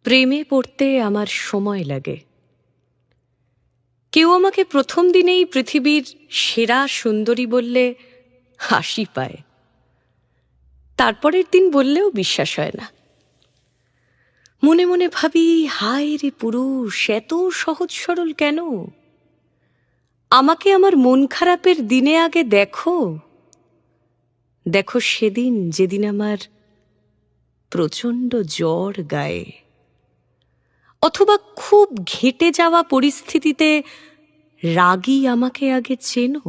প্রেমে পড়তে আমার সময় লাগে। কেউ আমাকে প্রথম দিনেই পৃথিবীর সেরা সুন্দরী বললে হাসি পায়, তারপরের দিন বললেও বিশ্বাস হয় না। মনে মনে ভাবি, হায় রে পুরুষ, এত সহজ সরল কেন? আমাকে আমার মন খারাপের দিনে আগে দেখো, দেখো সেদিন যেদিন আমার প্রচণ্ড জ্বর গায়ে, অথবা খুব ঘেঁটে যাওয়া পরিস্থিতিতে রাগী আমাকে আগে চেনো।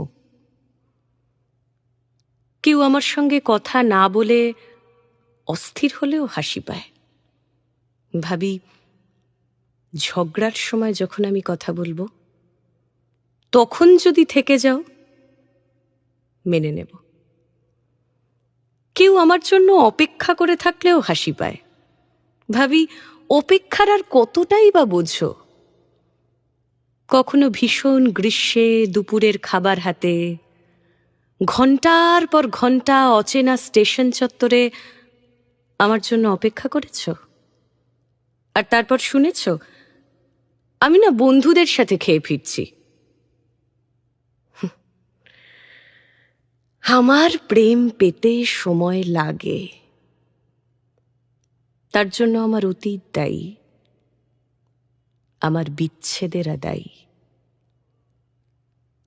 কেউ আমার সঙ্গে কথা না বলে অস্থির হলেও হাসি পায়। ভাবি, ঝগড়ার সময় যখন আমি কথা বলবো, তখন যদি থেকে যাও মেনে নেব। কেউ আমার জন্য অপেক্ষা করে থাকলেও হাসি পায়। ভাবি, অপেক্ষার আর কতটাই বা বোঝো? কখনো ভীষণ গ্রীষ্মে দুপুরের খাবার হাতে ঘন্টার পর ঘন্টা অচেনা স্টেশন চত্বরে আমার জন্য অপেক্ষা করেছ, আর তারপর শুনেছ আমি না বন্ধুদের সাথে খেয়ে ফিরছি। আমার প্রেম পেতে সময় লাগে, তার জন্য আমার অতীত দায়ী, আমার বিচ্ছেদের দায়ী।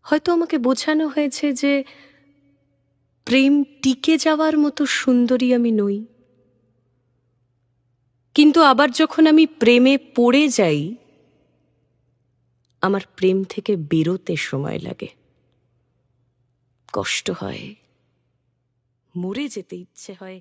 হয়তো আমাকে বোঝানো হয়েছে যে প্রেম টিকে যাওয়ার মতো সুন্দরী আমি নই, কিন্তু আবার যখন আমি প্রেমে পড়ে যাই, আমার প্রেম থেকে বেরোতে সময় লাগে, কষ্ট হয়, মরে যেতে ইচ্ছে হয়।